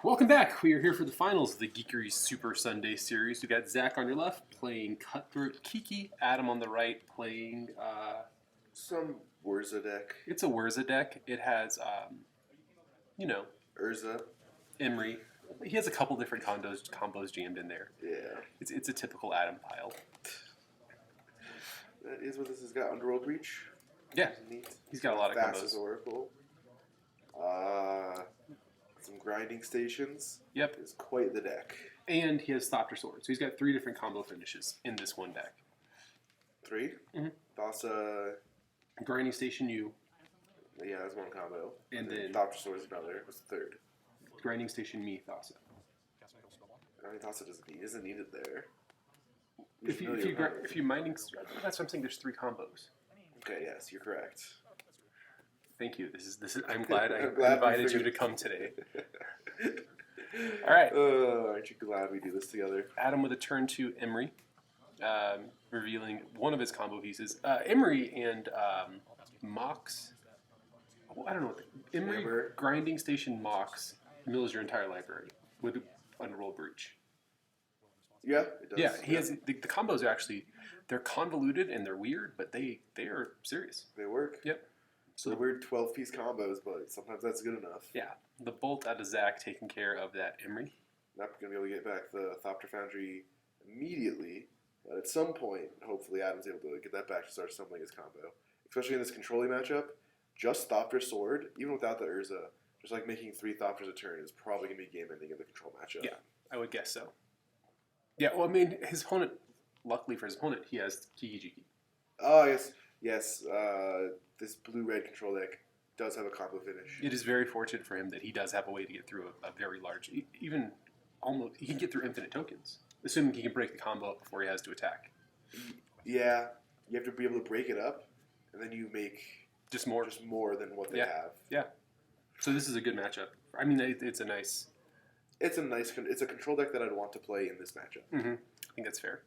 Welcome back. We are here for the finals of the Geekery Super Sunday series. We got Zach on your left playing Cutthroat Kiki, Adam on the right playing some Urza deck. It's a Urza deck. It has Urza. Emery. He has a couple different combos jammed in there. Yeah. It's a typical Adam pile. That is what this has got. Underworld Breach. Yeah. Neat. He's got a lot of Fast combos. as Oracle. Some grinding stations. Yep. It's quite the deck. And he has Thopter Sword. So he's got 3 different combo finishes in this one deck. 3? Mm-hmm. Thassa. Grinding Station U. Yeah, that's one combo. And then Thopter Sword is another. What's the third? Grinding Station Me, Thassa. I mean, Thassa isn't needed there. If you mining, that's what I'm saying. There's 3 combos. Okay, yes, you're correct. Thank you. This is. I'm glad I invited you to come today. All right. Aren't you glad we do this together? Adam with a turn to Emery, revealing one of his combo pieces. Emery and Mox. I don't know what Emery Hammer. Grinding Station Mox mills your entire library with Underworld Breach. Yeah, it does. Yeah, he has the combos are actually they're convoluted and they're weird, but they are serious. They work. Yep. So the weird 12-piece combos, but sometimes that's good enough. Yeah, the bolt out of Zach taking care of that Emery. Not going to be able to get back the Thopter Foundry immediately, but at some point, hopefully Adam's able to get that back to start stumbling his combo. Especially in this controlling matchup, just Thopter Sword, even without the Urza, just like making 3 Thopters a turn is probably going to be game ending in the control matchup. Yeah, I would guess so. Yeah, well, I mean, his opponent, luckily for his opponent, he has Kiki. Oh, yes. This blue-red control deck does have a combo finish. It is very fortunate for him that he does have a way to get through a very large, even almost, he can get through infinite tokens, assuming he can break the combo up before he has to attack. Yeah, you have to be able to break it up, and then you make just more than what they have. Yeah. So this is a good matchup. I mean, it's a nice. It's a control deck that I'd want to play in this matchup. Mm-hmm. I think that's fair.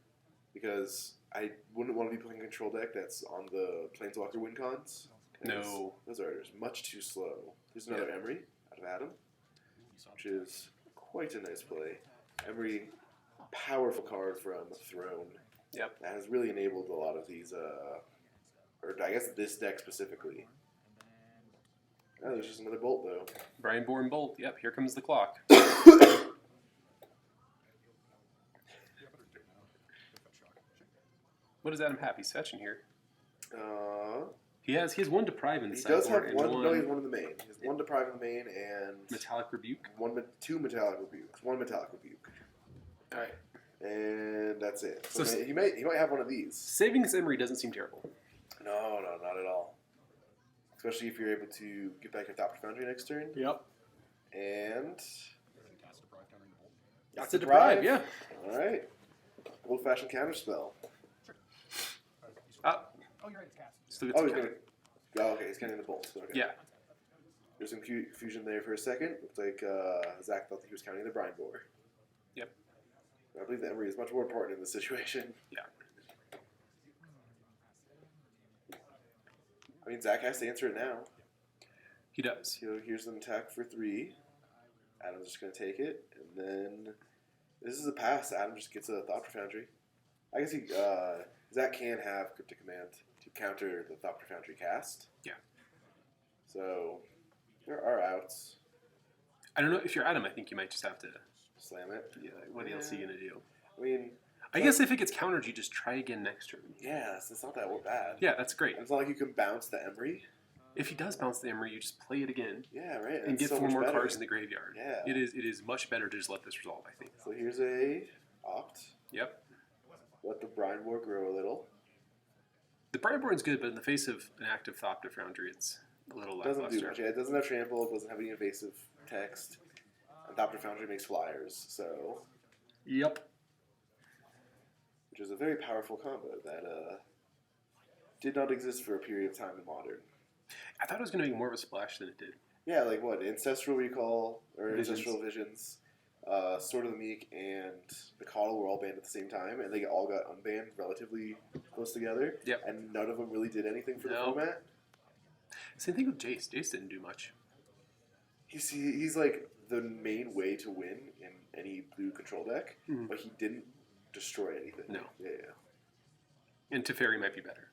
Because I wouldn't want to be playing a control deck that's on the Planeswalker win cons. No. Those are just much too slow. There's another Emery out of Adam, which is quite a nice play. Emery, powerful card from Throne. Yep. That has really enabled a lot of these, or I guess this deck specifically. Oh, there's just another Bolt, though. Brian-born Bolt. Yep, here comes the clock. What does Adam have? He's fetching here. He has 1 Deprive in the sideboard. He does have one. No, he has 1 in the main. He has 1 Deprive in the main and Metallic Rebuke. 2 Metallic Rebukes. 1 Metallic Rebuke. All right. And that's it. So So he might have one of these. Saving this Emery doesn't seem terrible. No, not at all. Especially if you're able to get back your Thopter Foundry next turn. Yep. And That's a Deprive, yeah. All right. Old-fashioned counterspell. Oh, you're right, it's cast. Still gets okay, he's counting the bolts. Okay. Yeah. There's some confusion there for a second. Looks like Zach thought that he was counting the Brine Boar. Yep. I believe the Emery is much more important in this situation. Yeah. I mean, Zach has to answer it now. He does. So here's an attack for 3. Adam's just going to take it, and then this is a pass. Adam just gets a Thopter Foundry. I guess Zach can have Cryptic Command to counter the Thopter Foundry cast. Yeah. So there are outs. I don't know if you're Adam. I think you might just have to Slam it. Yeah. What else are you gonna do? I mean, I guess if it gets countered, you just try again next turn. Yeah, it's not that bad. Yeah, that's great. It's not like you can bounce the Emery. If he does bounce the Emery, you just play it again. Yeah, right. And get so 4 more better. cards in the graveyard. Yeah. It is much better to just let this resolve, I think. So here's a opt. Yep. Let the Brine Boar grow a little. The Brideborn's good, but in the face of an active Thopter Foundry, it's a little lackluster. Doesn't do much. Yeah, it doesn't have trample. It doesn't have any invasive text. And Thopter Foundry makes flyers, so. Yep. Which is a very powerful combo that did not exist for a period of time in Modern. I thought it was going to make more of a splash than it did. Yeah, like what? Ancestral Recall, or Visions. Ancestral Visions, Sword of the Meek, and the Coddle were all banned at the same time, and they all got unbanned relatively close together. Yep. And none of them really did anything for the format. Same thing with Jace. Jace didn't do much. He's like the main way to win in any blue control deck, but he didn't destroy anything. No. Yeah. And Teferi might be better.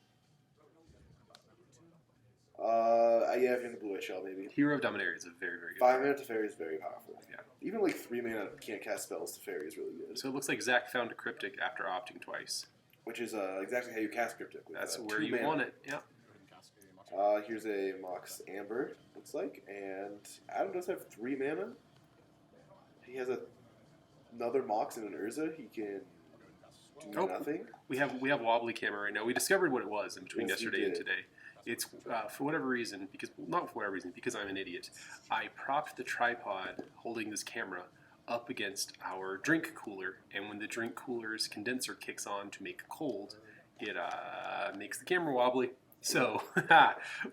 Yeah, if you're in the blue shell, maybe. Hero of Dominaria is a very, very good 5 mana Teferi is very powerful. Yeah. Even like 3 mana can't cast spells, Teferi is really good. So it looks like Zach found a Cryptic after opting twice. Which is exactly how you cast Cryptic. With, That's 2 where you mana. want it, yeah. Here's a Mox Amber, looks like, and Adam does have 3 mana. He has another Mox and an Urza. He can do nothing. We have wobbly camera right now. We discovered what it was in between Yes, you yesterday and did. today. It's for whatever reason, because I'm an idiot. I propped the tripod holding this camera up against our drink cooler, and when the drink cooler's condenser kicks on to make cold, it makes the camera wobbly. So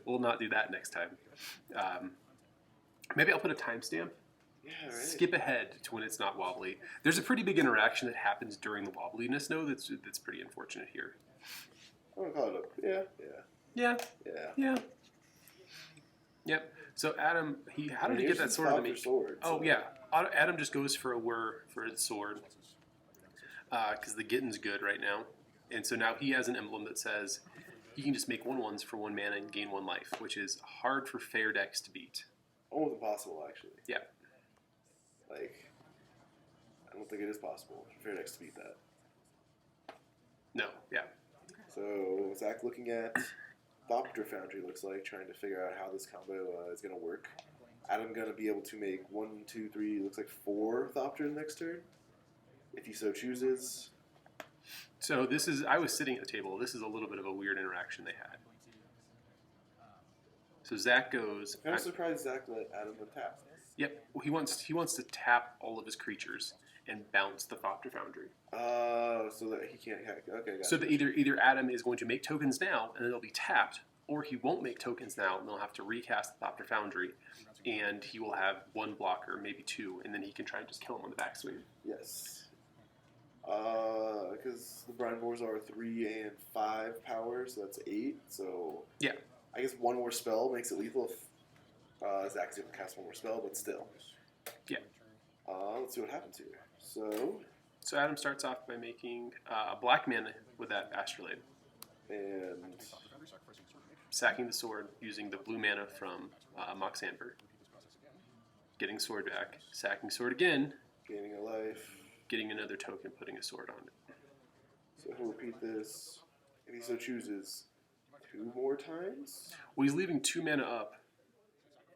we'll not do that next time. Maybe I'll put a timestamp. Yeah, right. Skip ahead to when it's not wobbly. There's a pretty big interaction that happens during the wobbliness, though. That's pretty unfortunate here. I'm gonna call it Yeah. Yeah. Yep. So Adam, how did he get that sword to make? Sword, Oh so. yeah, Adam just goes for a whir for his sword because the Gitten's good right now, and so now he has an emblem that says he can just make 1/1s for 1 mana and gain 1 life, which is hard for fair decks to beat. Almost impossible, actually. Yeah. Like, I don't think it is possible for fair decks to beat that. No. Yeah. So Zach looking at Thopter Foundry, looks like, trying to figure out how this combo is going to work. Adam going to be able to make 1, 2, 3, looks like 4 Thopters next turn, if he so chooses. So I was sitting at the table. This is a little bit of a weird interaction they had. So Zach goes. I'm surprised Zach let Adam tap. Yep. He wants to tap all of his creatures and bounce the Thopter Foundry. So that he can't hack. Okay, got So it. that either Adam is going to make tokens now and they'll be tapped, or he won't make tokens now and they'll have to recast the Thopter Foundry, and he will have 1 blocker, maybe 2, and then he can try and just kill him on the backswing. Yes. Because the Brine Boars are 3 and 5 power, so that's 8. So Yeah. I guess 1 more spell makes it lethal if Zach's able to cast 1 more spell, but still. Yeah. Let's see what happens here. So Adam starts off by making a black mana with that Astrolabe, and sacking the sword using the blue mana from Mox Amber, getting sword back, sacking sword again, gaining a life. getting another token, putting a sword on it. So he'll repeat this if he so chooses 2 more times. Well, he's leaving 2 mana up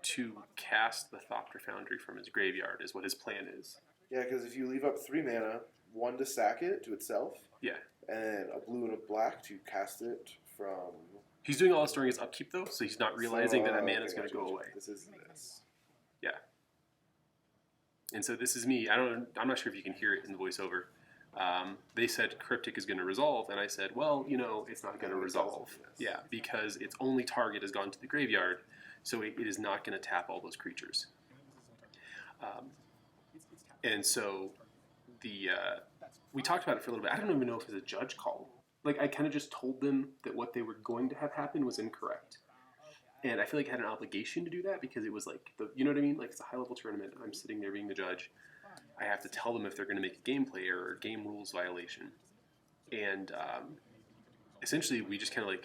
to cast the Thopter Foundry from his graveyard, is what his plan is. Yeah, because if you leave up 3 mana, 1 to sack it to itself, Yeah. and a blue and a black to cast it from. He's doing all this during his upkeep, though, so he's not realizing that mana is going to go gotcha. away. This is this. Yeah. And so this is me. I'm not sure if you can hear it in the voiceover. They said Cryptic is going to resolve, and I said, well, it's not going to resolve. Yes. Yeah, because its only target has gone to the graveyard, so it is not going to tap all those creatures. And so we talked about it for a little bit. I don't even know if it was a judge call. Like, I kind of just told them that what they were going to have happen was incorrect. And I feel like I had an obligation to do that because it was like, you know what I mean? Like, it's a high-level tournament. I'm sitting there being the judge. I have to tell them if they're going to make a gameplay error or game rules violation. And essentially, we just kind of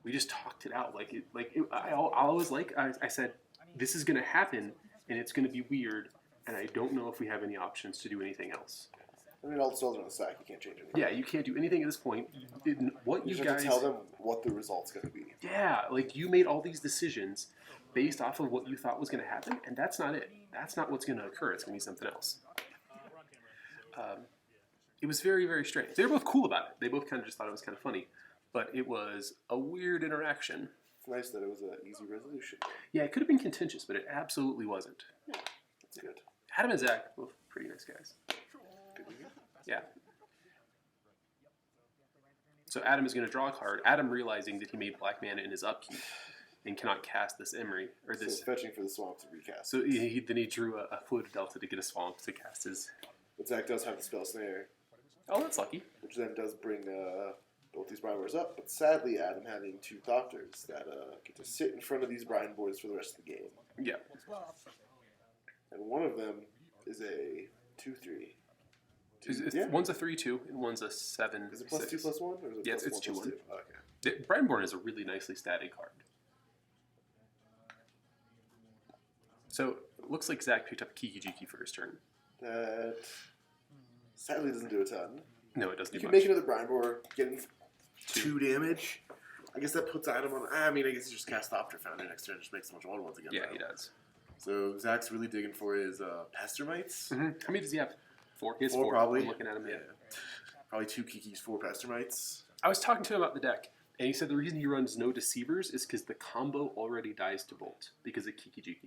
we just talked it out. I said, this is going to happen, and it's going to be weird, and I don't know if we have any options to do anything else. I mean, all the spells are on the stack. You can't change anything. Yeah, you can't do anything at this point. What You you just have guys to tell them what the result's going to be. Yeah, like you made all these decisions based off of what you thought was going to happen, and that's not it. That's not what's going to occur. It's going to be something else. It was very, very strange. They were both cool about it. They both kind of just thought it was kind of funny, but it was a weird interaction. It's nice that it was an easy resolution. Yeah, it could have been contentious, but it absolutely wasn't. That's good. Adam and Zach, both pretty nice guys. Good to hear. Yeah. So Adam is going to draw a card. Adam realizing that he made black mana in his upkeep and cannot cast this Emery or this. So fetching for the swamp to recast. So then he drew a Floated Delta to get a swamp to cast his. But Zach does have the spell snare, Oh, that's lucky. which then does bring both these Brine Boars up. But sadly, Adam having 2 Thopters that get to sit in front of these Brine Boars for the rest of the game. Yeah. and one of them is a 2/3. Yeah. One's a 3/2 and one's a 7/6. Is it +2/+1 or is it Yeah, plus it's 1/+2? 2/1. Okay. Brandborn is a really nicely statted card. So it looks like Zach picked up Kiki for his turn. That sadly doesn't do a ton. No, it doesn't do You can much. make another Brandborn, getting 2 damage. I guess that puts Adam on. I mean, I guess he just cast Thopter Foundry next turn and just makes a bunch of other ones again. Yeah, though. he does. So Zach's really digging for his Pestermites. Mm-hmm. How many does he have? 4? He has 4. Probably. I'm looking at him, yeah. Probably 2 Kikis, 4 Pestermites. I was talking to him about the deck, and he said the reason he runs no Deceivers is because the combo already dies to Bolt because of Kiki.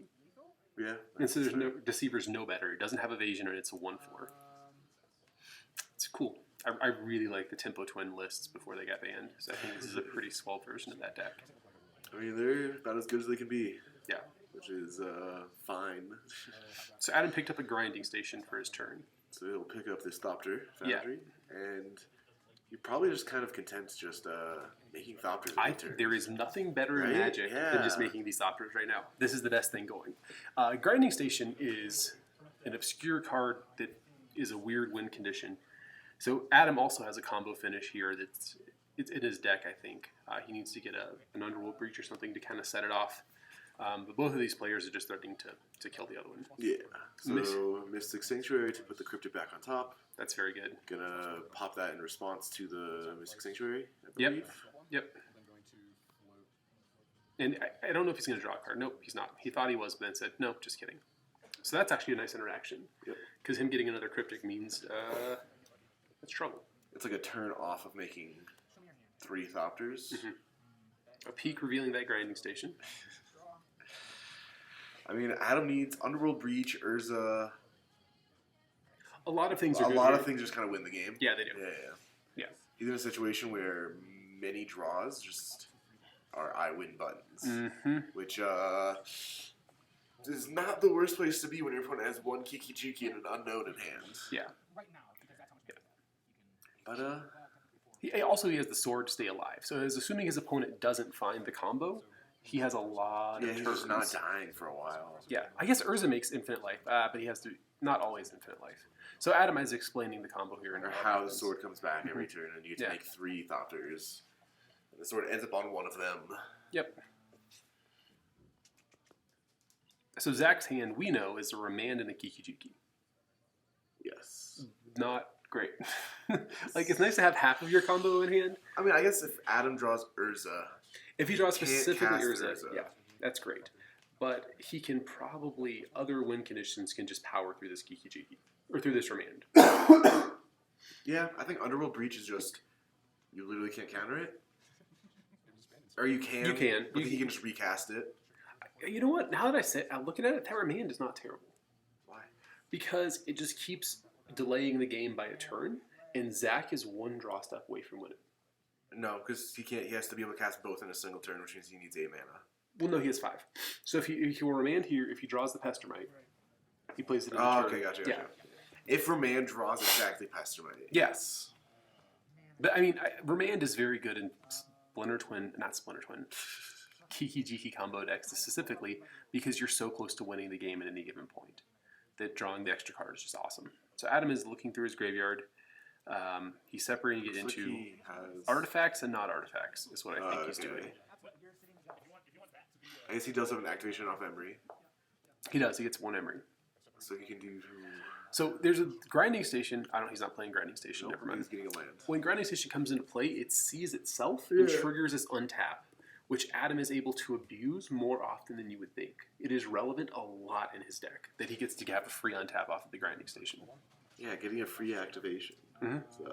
Yeah. And so there's no Deceivers no better. It doesn't have evasion, and it's a 1/4. It's cool. I really like the Tempo Twin lists before they got banned. So I think this is a pretty swell version of that deck. I mean, they're about as good as they can be. Yeah. Which is fine. So Adam picked up a grinding station for his turn. So he'll pick up this Thopter Foundry. Yeah. And you're probably just kind of content just making Thopters every turn. There is nothing better in Right? Magic than just making these Thopters right now. This is the best thing going. Grinding Station is an obscure card that is a weird win condition. So Adam also has a combo finish here that's in his deck, I think. He needs to get an Underworld Breach or something to kind of set it off. But both of these players are just threatening to kill the other one. Yeah. So Mystic Sanctuary to put the Cryptid back on top. That's very good. Gonna pop that in response to the Mystic Sanctuary, I believe. Yep. And I don't know if he's going to draw a card. Nope, he's not. He thought he was, but then said, no, just kidding. So that's actually a nice interaction. Yep. Because him getting another Cryptic means it's trouble. It's like a turn off of making 3 Thopters. Mm-hmm. A peak revealing that grinding station. I mean, Adam needs Underworld Breach, Urza. A lot of things are A lot of things just kind of win the game. Yeah, they do. Yeah. He's in a situation where many draws just are I win buttons. Mm-hmm. Which is not the worst place to be when your opponent has 1 Kiki and an unknown in hand. Yeah. But he has the sword to stay alive. So assuming his opponent doesn't find the combo, he has a lot of turns. He's just not dying for a while. Yeah, I guess Urza makes infinite life, but he has to not always infinite life. So Adam is explaining the combo here. Or how the sword comes back every turn, and you get to make 3 Thopters. And the sword ends up on one of them. Yep. So Zach's hand, we know, is a Remand and a Kiki. Yes. Not great. Like, it's nice to have half of your combo in hand. I mean, I guess if Adam draws Urza... If he draws specifically Urza, Urza, yeah, that's great. But he can probably, other win conditions can just power through this Kiki. Or through this Remand. Yeah, I think Underworld Breach is just... You literally can't counter it. Or you can. You can. But you can just recast it. You know what? Now that I'm looking at it, that Remand is not terrible. Why? Because it just keeps delaying the game by a turn, and Zach is 1 draw step away from winning. No, because he can't. He has to be able to cast both in a single turn, which means he needs 8 mana. Well, no, he has 5. So if he will Remand here, if he draws the Pestermite, he plays it in the turn. Okay, gotcha. Yeah. If Remand draws exactly Pestermite. Yes. But, I mean, Remand is very good in Kiki combo decks specifically because you're so close to winning the game at any given point that drawing the extra card is just awesome. So Adam is looking through his graveyard. He's separating it into artifacts and not artifacts is what I think he's doing. I guess he does have an activation off Emery. He does. He gets 1 Emery. So he can do... So there's a grinding station. He's not playing grinding station. Never mind. He's getting a land. When grinding station comes into play, it sees itself and triggers its untap, which Adam is able to abuse more often than you would think. It is relevant a lot in his deck that he gets to have a free untap off of the grinding station. Yeah, getting a free activation. Mm-hmm. It's, kind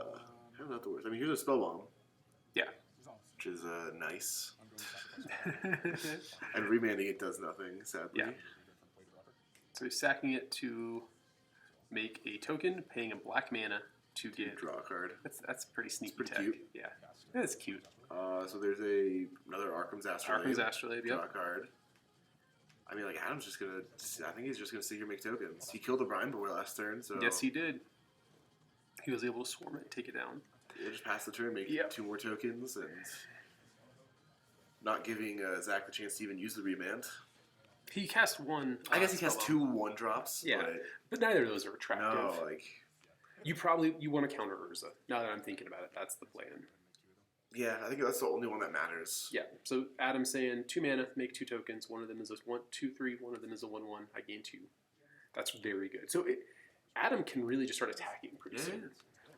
of not the worst. I mean, here's a spell bomb. Yeah. Which is nice. And remanding it does nothing, sadly. Yeah. So he's sacking it to make a token, paying a black mana to get... Draw a card. That's pretty sneaky. It's pretty tech. cute. Yeah. That's cute. So there's another Arcum's Astrolabe. Yep. Draw a card. I mean, like, Adam's just gonna... I think he's just gonna sit here and make tokens. He killed a Brine Boar last turn, so... Yes, he did. He was able to swarm it and take it down. Yeah, just pass the turn, make 2 more tokens, and... Not giving Zach the chance to even use the remand. He cast one. I guess he cast spell 2 1-drops. Yeah, but neither of those are attractive. No, like You want to counter Urza. Now that I'm thinking about it, that's the plan. yeah, I think that's the only one that matters. Yeah. So Adam's saying 2 mana, make 2 tokens. One of them is a 1/2/3. One of them is a 1/1. I gain 2. That's very good. So Adam can really just start attacking pretty soon.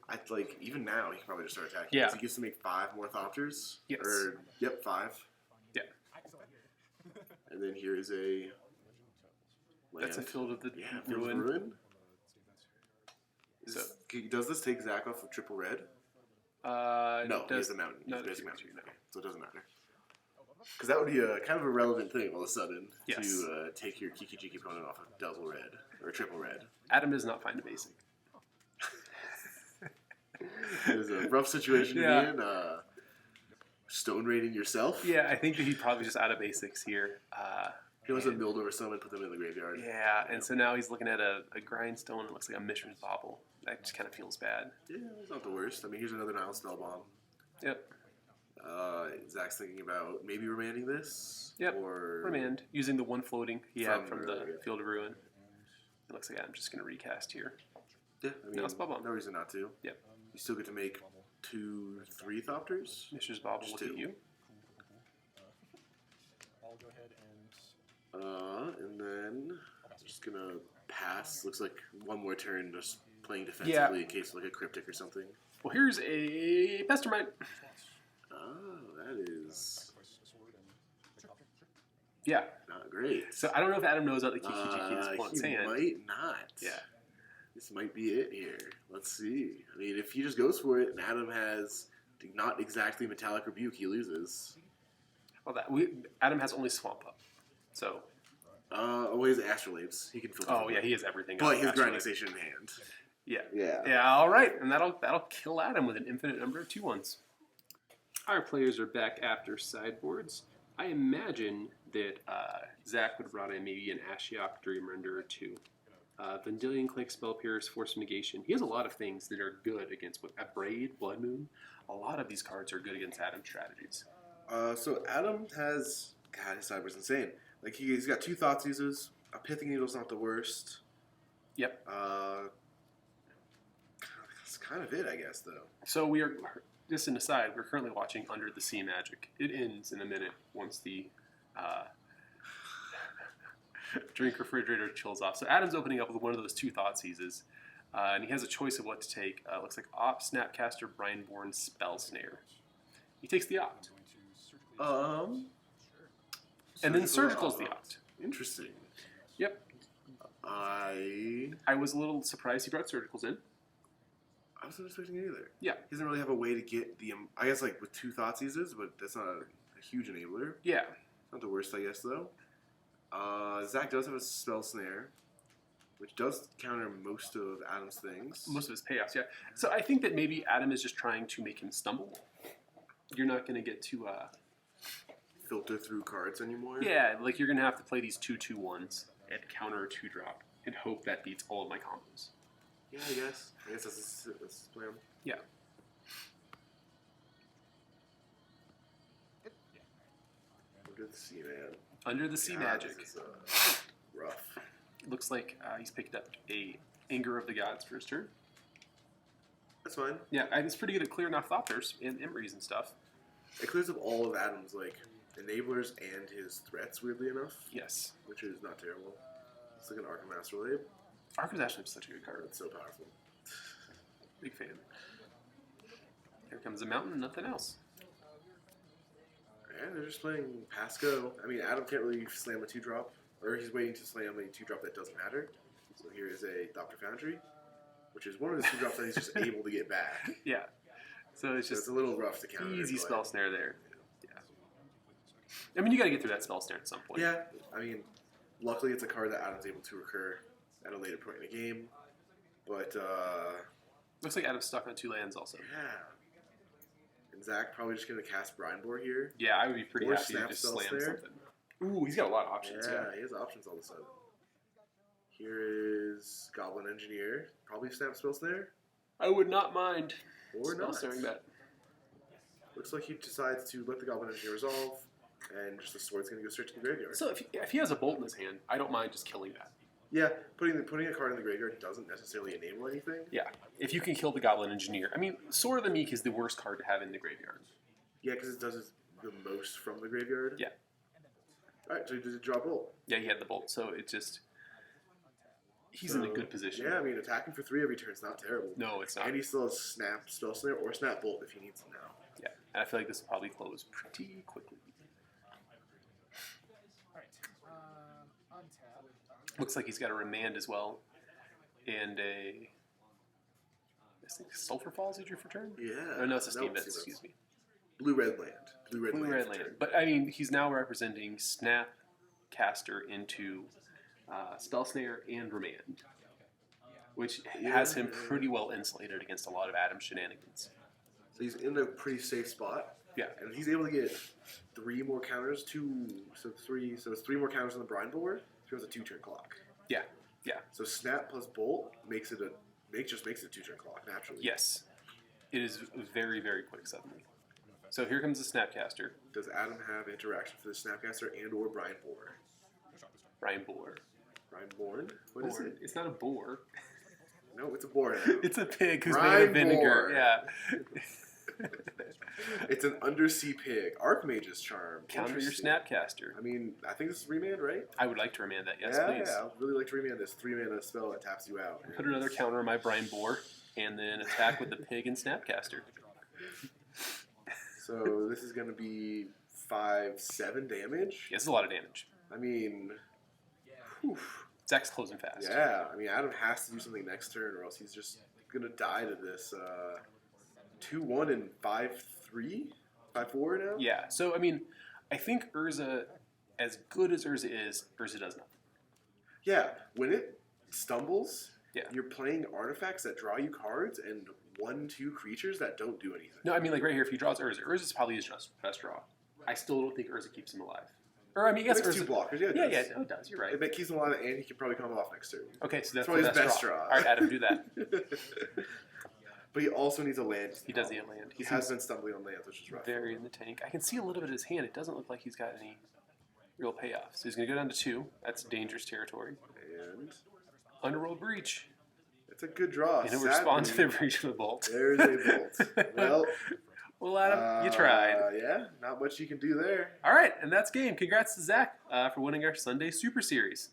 I'd like even now he can probably just start attacking. Yeah. He gets to make 5 more Thopters. Yes. Or yep, 5. Yeah. And then here is a land. That's a Field of the Field of Ruin. So, Does this take Zach off of triple red? No, he has a mountain. No, He's a mountain. Okay, so it doesn't matter. Because that would be a kind of a relevant thing all of a sudden to take your Kiki opponent off of double red or triple red. Adam does not find a basic. It is a rough situation to be in. Stone raiding yourself. Yeah, I think that he's probably just out of basics here. He was a milled over some and put them in the graveyard. Yeah, and so now he's looking at a grindstone. It looks like a Mishra's Bauble. That just kind of feels bad. Yeah, it's not the worst. I mean, here's another Nile Spellbomb. Yep. Zach's thinking about maybe remanding this. Yep. Or remand using the one floating he had from the yeah. Field of Ruin. It looks like I'm just going to recast here. Yeah, I mean, Nile Spellbomb. no reason not to. Yep. You still get to make 2, 3 Thopters. Mishra's Bauble, Just look at 2. you. I'll go ahead and And then just gonna pass. Looks like one more turn, just playing defensively in case like a cryptic or something. Well, here's a Pestermite. Oh, that is Yeah. not great. So I don't know if Adam knows about the Kiki in his opponent's he hand. might not. Yeah. This might be it here. Let's see. I mean, if he just goes for it and Adam has not exactly Metallic Rebuke, he loses. Well, Adam has only Swamp Up. So. Oh, he has Astrolabes. He can filter. Oh yeah, he has everything. But his Actually. grinding station in hand. Yeah. Yeah. Yeah. All right, and that'll kill Adam with an infinite number of 2/1s. Our players are back after sideboards. I imagine that Zach would have brought in maybe an Ashiok Dream Render or 2. Vendilion Click, Spell Pierce, Force of Negation. He has a lot of things that are good against Braid, Blood Moon. A lot of these cards are good against Adam's strategies. So Adam has, God, his sideboard's insane. Like he's got 2 Thoughtseizes. A Pithing Needle's not the worst. Yep. That's kind of it, I guess, though. So we are, just an aside, we're currently watching Under the Sea Magic. It ends in a minute once the drink refrigerator chills off. So Adam's opening up with one of those 2 Thoughtseizes. And he has a choice of what to take. Looks like Opt, Snapcaster, Brineborn, Spell Snare. He takes the Opt. And then Surgical's the Opt. Interesting. Yep. I was a little surprised he brought Surgicals in. I wasn't expecting it either. Yeah. He doesn't really have a way to get the, I guess like with 2 Thoughtseizes, but that's not a huge enabler. Yeah. Not the worst, I guess, though. Zach does have a Spell Snare, which does counter most of Adam's things. Most of his payoffs, yeah. So I think that maybe Adam is just trying to make him stumble. You're not going to get to... filter through cards anymore. Yeah, like you're going to have to play these 2/2/1s and counter a 2-drop and hope that beats all of my combos. Yeah, I guess. That's the plan. Yeah. Under the Sea, man. Under the Sea God, Magic. This is, rough. Looks like he's picked up a Anger of the Gods for his turn. That's fine. Yeah, and he's pretty good at clearing off Thopters and Emrys and stuff. It clears up all of Adam's like enablers and his threats, weirdly enough. Yes. Which is not terrible. It's like an Arkham Astrolabe. Arkham is actually such a good card. It's so powerful. Big fan. Here comes a mountain, nothing else. Yeah, they're just playing pass go. I mean, Adam can't really slam a 2-drop, or he's waiting to slam a 2-drop that doesn't matter. So here is a Dr. Foundry, which is one of the 2-drops that he's just able to get back. Yeah. So it's So just it's a little rough to counter. easy but- spell snare there. Yeah. I mean, you got to get through that spell snare at some point. Yeah, I mean, luckily it's a card that Adam's able to recur at a later point in the game. But, Looks like Adam's stuck on 2 lands also. yeah. And Zach probably just going to cast Brineborn here. Yeah, I would be pretty Or happy to Snap just Spell slam Snare. something. Ooh, he's got a lot of options. Yeah, he has options all of a sudden. Here is Goblin Engineer. Probably Snap Spell Snare. I would not mind. Or spell not. snaring that. Looks like he decides to let the Goblin Engineer resolve, and just the sword's going to go straight to the graveyard. So if he has a bolt in his hand, I don't mind just killing that. Yeah, putting a card in the graveyard doesn't necessarily enable anything. Yeah, if you can kill the Goblin Engineer. I mean, Sword of the Meek is the worst card to have in the graveyard. Yeah, because it does the most from the graveyard. Yeah. All right, so does it draw bolt? Yeah, he had the bolt, so it just... He's in a good position. Yeah, I mean, attacking for 3 every turn is not terrible. No, it's not. And he still has Snap, Spell Snare, or Snap Bolt if he needs it now. Yeah, and I feel like this will probably close pretty quickly. Looks like he's got a Remand as well, and a... I think Sulphur Falls he drew for turn? Yeah. Oh, no, it's a Steam Bits, excuse me. Blue-red land. Blue-red land. But, I mean, he's now representing Snap Caster into Spell Snare and Remand, which has him pretty well insulated against a lot of Adam shenanigans. So he's in a pretty safe spot. Yeah. And he's able to get 3 more counters, so it's 3 more counters on the Brine board. So he has a 2-turn clock. Yeah, yeah. So Snap plus Bolt makes it a 2-turn clock naturally. Yes. It is very, very quick suddenly. So here comes the Snapcaster. Does Adam have interaction for the Snapcaster and or Brine Boar? Brine Boar. Brine Born? What is it? It's not a boar. No, it's a boar now. It's a pig who's Brine made of vinegar. boar. Yeah. It's an undersea pig. Archmage's Charm. Counter your Snapcaster. I mean, I think this is remand, right? I would like to remand that, yes, yeah, please. Yeah, I'd really like to remand this 3-mana spell that taps you out. Put another counter on my Brine Boar, and then attack with the pig and Snapcaster. So this is going to be 5-7 damage? Yeah, it's a lot of damage. I mean, whew. Zach's closing fast. Yeah, I mean, Adam has to do something next turn, or else he's just going to die to this 2-1 and 5-3? 5-4 now? Yeah, so, I mean, I think Urza, as good as Urza is, Urza does nothing. Yeah, when it stumbles, yeah. You're playing artifacts that draw you cards and 1-2 creatures that don't do anything. No, I mean, like right here, if he draws Urza, Urza's probably his best draw. I still don't think Urza keeps him alive. Or, I mean, yes, Urza... 2 blockers, yeah, it does. Yeah, it does, you're right. It keeps him alive, and he can probably come off next turn. Okay, so that's probably the his best draw. All right, Adam, do that. But he also needs a land. He does need a land. He has been stumbling on lands, which is rough. Very in the tank. I can see a little bit of his hand. It doesn't look like he's got any real payoff. So he's going to go down to 2. That's dangerous territory. And Underworld Breach. It's a good draw. And he'll respond to the Breach with a bolt. There's a bolt. Well, Adam, you tried. Yeah, not much you can do there. All right, and that's game. Congrats to Zach for winning our Sunday Super Series.